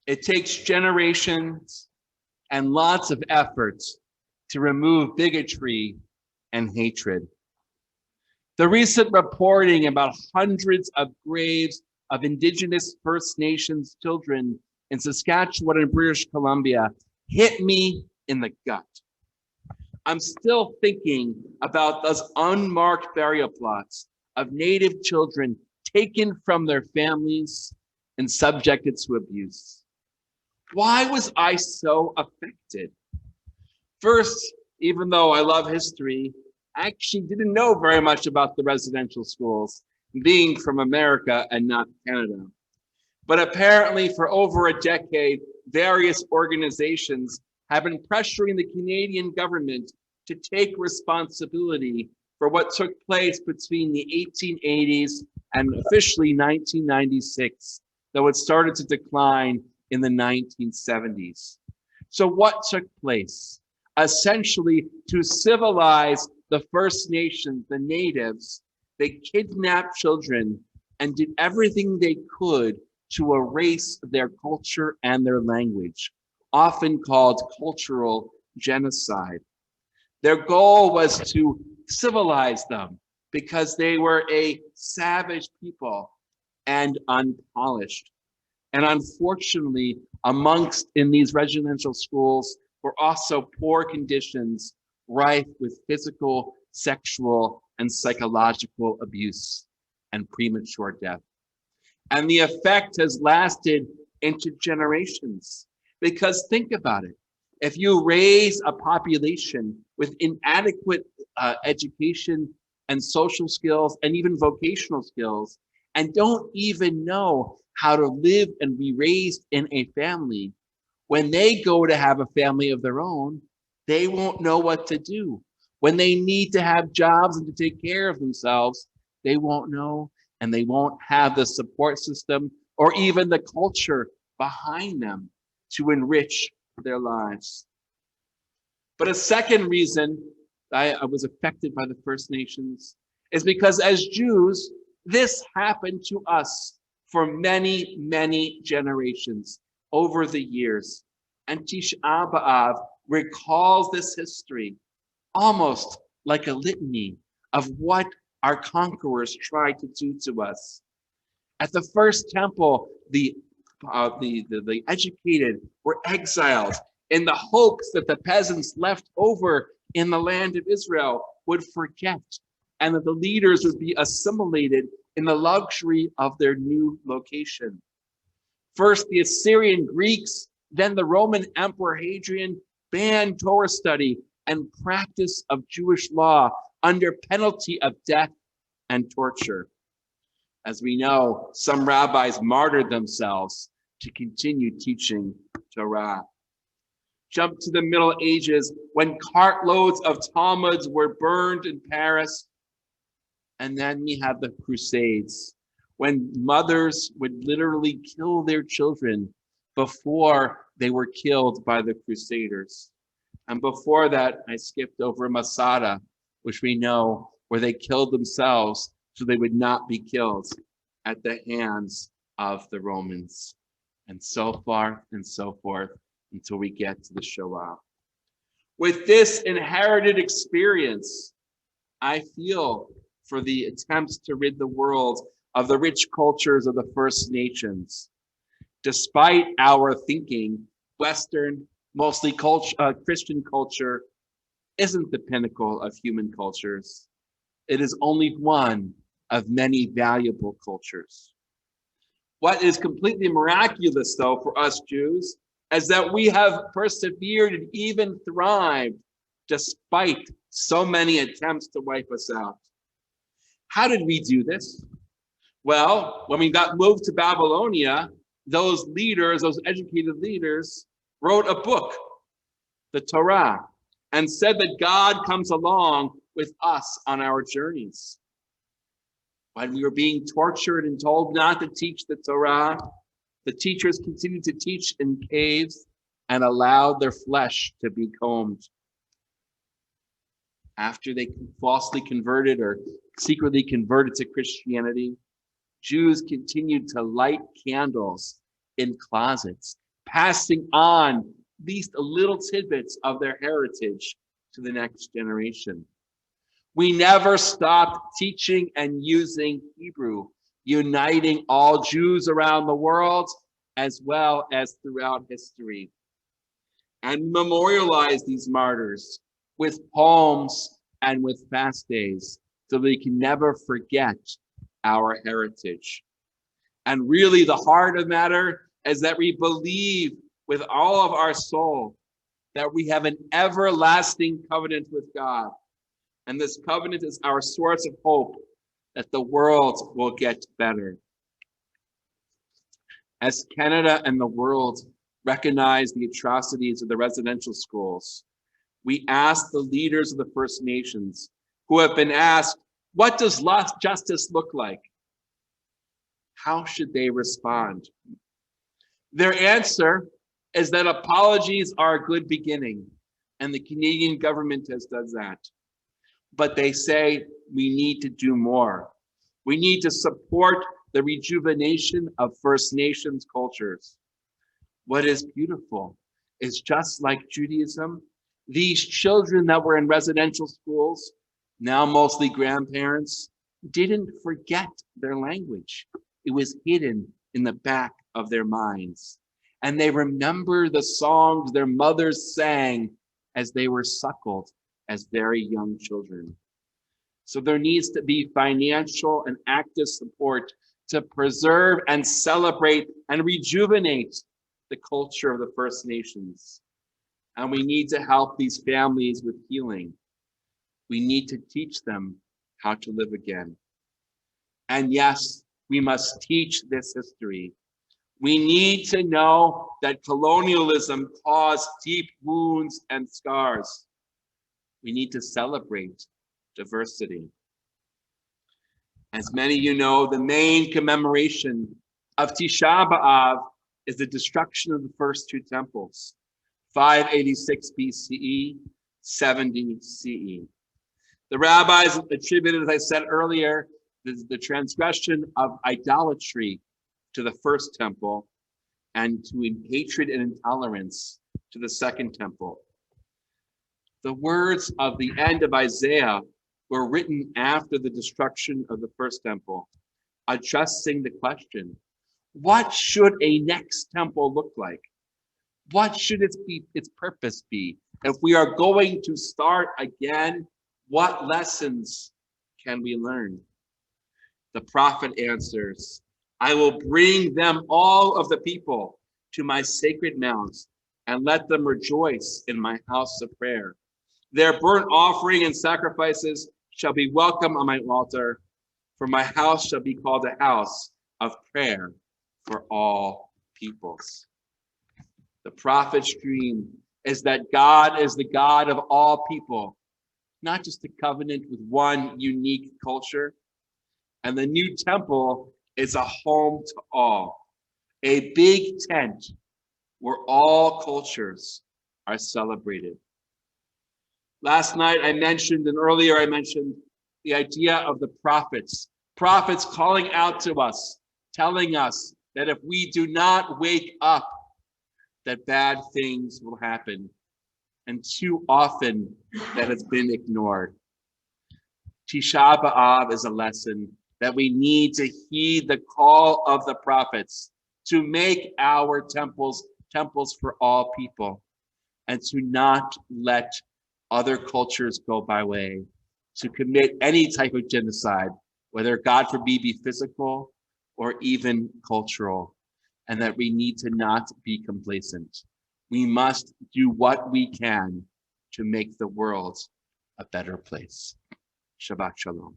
It takes generations and lots of efforts to remove bigotry and hatred. The recent reporting about hundreds of graves of Indigenous First Nations children in Saskatchewan and British Columbia hit me in the gut. I'm still thinking about those unmarked burial plots of Native children taken from their families and subjected to abuse. Why was I so affected? First, even though I love history, I actually didn't know very much about the residential schools, being from America and not Canada. But apparently for over a decade, various organizations have been pressuring the Canadian government to take responsibility for what took place between the 1880s and officially 1996, though it started to decline in the 1970s. So what took place? Essentially, to civilize the First Nations, the natives, they kidnapped children and did everything they could to erase their culture and their language, often called cultural genocide. Their goal was to civilize them because they were a savage people and unpolished. And unfortunately, in these residential schools were also poor conditions rife with physical, sexual, and psychological abuse and premature death. And the effect has lasted into generations. Because think about it. If you raise a population with inadequate education and social skills and even vocational skills, and don't even know how to live and be raised in a family, when they go to have a family of their own, they won't know what to do. When they need to have jobs and to take care of themselves, they won't know, and they won't have the support system or even the culture behind them to enrich their lives. But a second reason I was affected by the First Nations is because as Jews, this happened to us for many, many generations over the years. And Tisha B'Av recalls this history almost like a litany of what our conquerors tried to do to us. At the first temple, the educated were exiled in the hopes that the peasants left over in the land of Israel would forget and that the leaders would be assimilated in the luxury of their new location. First, the Assyrian Greeks, then the Roman Emperor Hadrian banned Torah study and practice of Jewish law under penalty of death and torture. As we know, some rabbis martyred themselves to continue teaching Torah. Jump to the Middle Ages when cartloads of Talmuds were burned in Paris. And then we have the Crusades, when mothers would literally kill their children before they were killed by the Crusaders. And before that, I skipped over Masada, which we know where they killed themselves so they would not be killed at the hands of the Romans. And so far and so forth until we get to the Shoah. With this inherited experience, I feel for the attempts to rid the world of the rich cultures of the First Nations. Despite our thinking, Western, mostly Christian culture isn't the pinnacle of human cultures. It is only one of many valuable cultures. What is completely miraculous, though, for us Jews, is that we have persevered and even thrived despite so many attempts to wipe us out. How did we do this? Well, when we got moved to Babylonia, those leaders, those educated leaders, wrote a book, the Torah, and said that God comes along with us on our journeys. When we were being tortured and told not to teach the Torah, the teachers continued to teach in caves and allowed their flesh to be combed. After they falsely converted or secretly converted to Christianity, Jews continued to light candles in closets passing on at least a little tidbits of their heritage to the next generation. We never stopped teaching and using Hebrew, uniting all Jews around the world as well as throughout history. And memorialize these martyrs with poems and with fast days so we can never forget our heritage. And really the heart of the matter is that we believe with all of our soul that we have an everlasting covenant with God. And this covenant is our source of hope that the world will get better. As Canada and the world recognize the atrocities of the residential schools, we ask the leaders of the First Nations who have been asked, what does justice look like? How should they respond? Their answer is that apologies are a good beginning, and the Canadian government has done that. But they say we need to do more. We need to support the rejuvenation of First Nations cultures. What is beautiful is just like Judaism, these children that were in residential schools, now mostly grandparents, didn't forget their language. It was hidden in the back of their minds. And they remember the songs their mothers sang as they were suckled as very young children. So there needs to be financial and active support to preserve and celebrate and rejuvenate the culture of the First Nations. And we need to help these families with healing. We need to teach them how to live again. And yes, we must teach this history. We need to know that colonialism caused deep wounds and scars. We need to celebrate diversity. As many of you know, the main commemoration of Tisha B'Av is the destruction of the first two temples, 586 BCE, 70 CE. The rabbis attributed, as I said earlier, the transgression of idolatry to the first temple and to hatred and intolerance to the second temple. The words of the end of Isaiah were written after the destruction of the first temple, addressing the question, what should a next temple look like? What should its purpose be? If we are going to start again, what lessons can we learn? The prophet answers, I will bring them all of the people to my sacred mounts and let them rejoice in my house of prayer. Their burnt offering and sacrifices shall be welcome on my altar, for my house shall be called a house of prayer for all peoples. The prophet's dream is that God is the God of all people, not just a covenant with one unique culture. And the new temple is a home to all, a big tent where all cultures are celebrated. Last night I mentioned, and earlier I mentioned, the idea of the prophets calling out to us, telling us that if we do not wake up, that bad things will happen. And too often that has been ignored. Tisha B'Av is a lesson that we need to heed the call of the prophets to make our temples for all people and to not let other cultures go by way, to commit any type of genocide, whether God forbid be physical or even cultural, and that we need to not be complacent. We must do what we can to make the world a better place. Shabbat Shalom.